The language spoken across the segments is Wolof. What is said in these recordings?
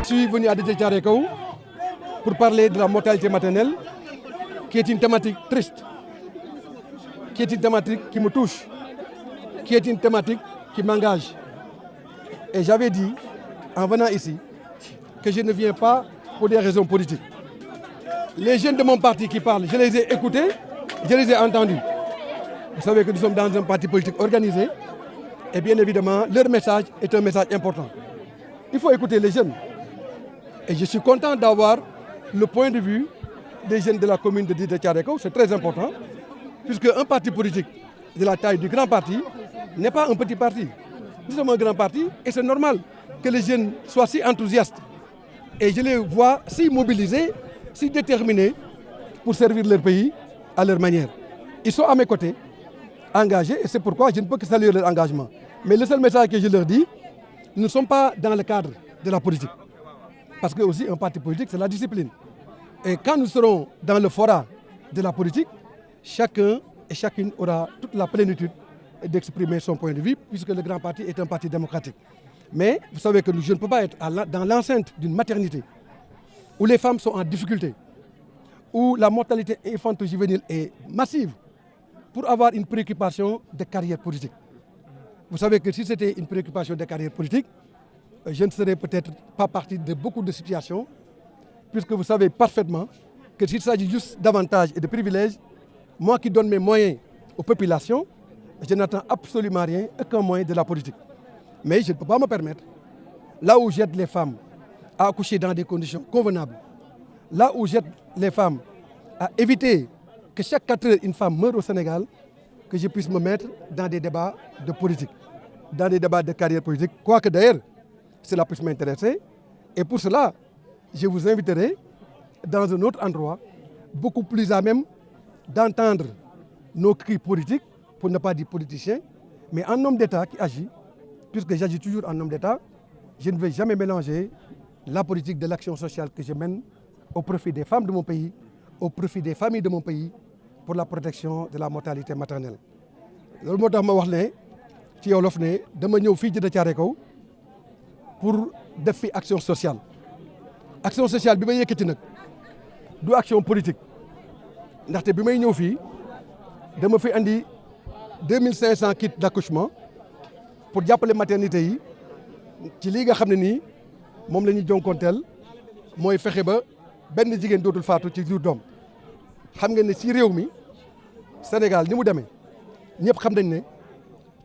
Je suis venu à Déthié Thiaroye Kao pour parler de la mortalité maternelle, qui est une thématique triste, qui est une thématique qui me touche, qui est une thématique qui m'engage. Et j'avais dit, en venant ici, que je ne viens pas pour des raisons politiques. Les jeunes de mon parti qui parlent, je les ai écoutés, je les ai entendus. Vous savez que nous sommes dans un parti politique organisé, et bien évidemment, leur message est un message important. Il faut écouter les jeunes. Et je suis content d'avoir le point de vue des jeunes de la commune de Déthié Thiaroye Kao. C'est très important, puisque un parti politique de la taille du grand parti n'est pas un petit parti. Nous sommes un grand parti et c'est normal que les jeunes soient si enthousiastes. Et je les vois si mobilisés, si déterminés pour servir leur pays à leur manière. Ils sont à mes côtés, engagés, et c'est pourquoi je ne peux que saluer leur engagement. Mais le seul message que je leur dis, nous ne sommes pas dans le cadre de la politique. Parce que aussi un parti politique, c'est la discipline. Et quand nous serons dans le fora de la politique, chacun et chacune aura toute la plénitude d'exprimer son point de vue, puisque le grand parti est un parti démocratique. Mais vous savez que je ne peux pas être dans l'enceinte d'une maternité où les femmes sont en difficulté, où la mortalité infanto-juvénile est massive, pour avoir une préoccupation de carrière politique. Vous savez que si c'était une préoccupation de carrière politique, je ne serais peut-être pas partie de beaucoup de situations, puisque vous savez parfaitement que s'il s'agit juste d'avantages et de privilèges, moi qui donne mes moyens aux populations, je n'attends absolument rien, aucun moyen de la politique. Mais je ne peux pas me permettre, là où j'aide les femmes à accoucher dans des conditions convenables, là où j'aide les femmes à éviter que chaque 4 heures une femme meure au Sénégal, que je puisse me mettre dans des débats de politique, dans des débats de carrière politique, quoique d'ailleurs cela puisse m'intéresser. Et pour cela, je vous inviterai dans un autre endroit, beaucoup plus à même d'entendre nos cris politiques, pour ne pas dire politiciens, mais en homme d'État qui agit, puisque j'agis toujours en homme d'État, je ne vais jamais mélanger la politique de l'action sociale que je mène au profit des femmes de mon pays, au profit des familles de mon pays, pour la protection de la mortalité maternelle. loolu moo tax ma wax ne ci Wolof ne dama ñëw fii Déthié Thiaroye Kao pour def fi action sociale. Action sociale bi may yëkkati nag du action politique ndaxte bi may ñëw fii dama fi andi 2500 kits d'accouchement pour jàppale maternité yi ci lii nga xam ne nii moom la ñuy jonkoonteel mooy fexe ba benn jigéen dootul faatu ci jur doom. xam nga ne ci réew mi Sénégal ni mu demee ñëpp xam nañ ne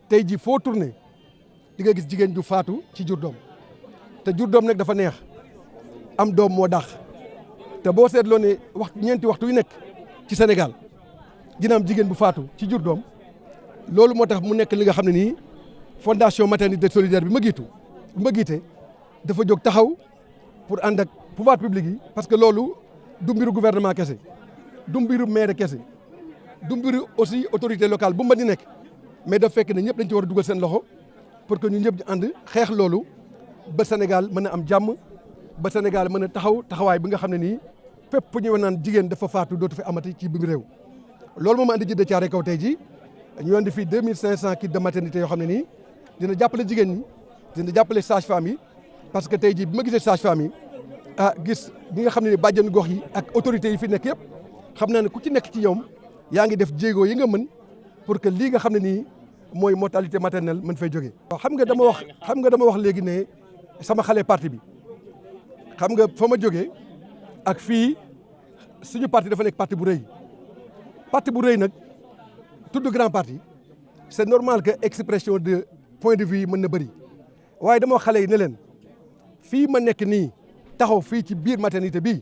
tey ji foo tourné di nga gis jigéen ju faatu ci jur doom te jur doom nag dafa neex am doom moo dàq te boo seetloo ne ñeenti waxtu yu nekk ci Sénégal dina am jigéen bu faatu ci jur doom. loolu moo tax mu nekk li nga xam ne nii fondation maternité solidaire bi ma giite dafa jóg taxaw pour ànd ak pouvoir public yi, parce que loolu du mbiru gouvernement kese, du mbiru maire kese, du mbiru aussi autorité locale bu ma di nekk, mais daf fekk ne ñëpp dañ ci war a dugal seen loxo pour que ñu ñëpp ñu ànd xeex loolu ba Sénégal mën a am jàmm, ba Sénégal mën a taxawaay bi nga xam ne nii fépp fu ñu naan jigéen dafa faatu dootu fi amati ci biir réew. loolu moom andi Déthié Thiaroye Kao tey jii ñu andi fii 2500 kits de maternité yoo xam ne nii dina jàppale jigéen ñi, dina jàppale sage-femme yi, parce que tey jii bi ma gisee sage-femme yi gis ñi nga xam ne ni bàjjen gox yi ak autorités yi fi nekk yëpp xam naa ne ku ci nekk ci ñoom yaa ngi def jéego yi nga mën pour que lii nga xam ne nii mooy mortalité maternelle mën fay jógee. waaw xam nga dama wax léegi ne sama xale parti bi xam nga fa ma jógee ak fii suñu parti dafa nekk parti bu rëy nag tudd grand parti c'est normal que expression de point de vue yi mën na bëri waaye dama wax xale yi ne leen fii ma nekk nii taxaw fii ci biir maternité bii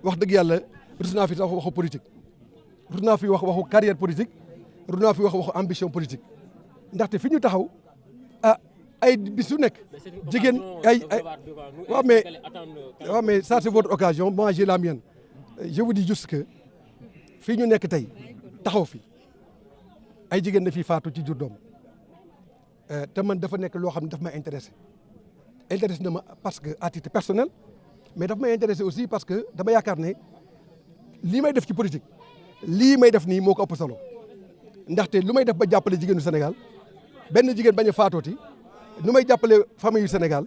wax dëgg yàlla rus naa fi sax waxu politique, rus naa fi waxu carrière politique, rus naa fi waxu ambition politique ndaxte fi ñu taxaw ay bis yu nekk jigéen waaw mais ça c'est votre occasion, moi j'ai la mienne. Je vous dis juste que fii ñu nekk tey taxaw fi ay jigéen na fii faatu ci jur doom te man dafa nekk loo xam ne daf may intéressé na ma parce que à titre personnel, mais daf may intéressé aussi parce que dama yaakaar ne lii may def ci politique lii may def nii moo ko ëpp solo ndaxte lu may def ba jàppale jigéenu Sénégal benn jigéen bañ a faatooti nu may jàppale famille yu Sénégal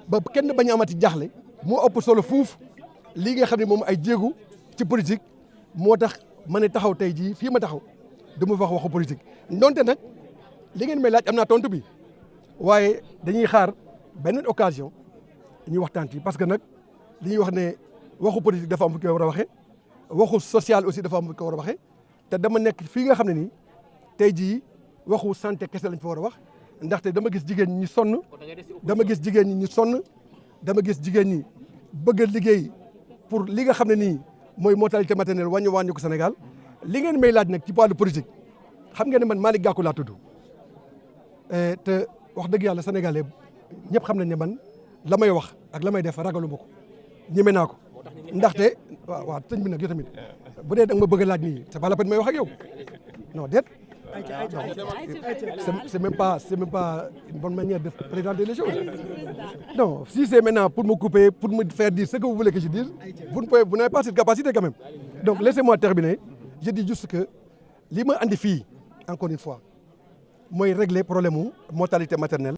ba kenn bañ a amati jaaxle moo ëpp solo fuuf lii nga xam ne moom ay jéegu ci politique moo tax ma ne taxaw tey jii fii ma taxaw du ma wax waxu politique ndonte nag li ngeen may laaj am naa tontu bi waaye dañuy xaar beneen occasion ñuy waxtaan ci parce que nag li ñuy wax ne waxu politique dafa am fu ko war a waxee waxu social aussi dafa am fu ko war a waxee te dama nekk fii nga xam ne nii tey jii waxu santé kese lañ fa war a wax ndaxte dama gis jigéen ñi sonn dama gis jigéen ñi ñu sonn dama gis jigéen ñi bëgg a liggéey pour li nga xam ne nii mooy mortalité maternelle wàññi ko Sénégal li ngeen may laaj nag ci wàllu politique xam ngeen ne man Malick Gakou laa tudd te wax dëgg yàlla sénégalais ñëpp xam nañ ne man la may wax ak la may def ragalu ma ko ñeme naa ko ndaxte waaw sëñ bi nag yow tamit bu dee da nga ma bëgg a laaj nii c'est pas la peine may wax ak yow non déet c'est même pas une bonne manière de présenter les choses non si c'est maintenant pour me couper pour me faire dire ce que vous voulez que je dise vous n'avez pas cette capacité quand même donc laissez-moi terminer je dis juste que li ma andi fii encore une fois mooy régler problème mu mortalité maternelle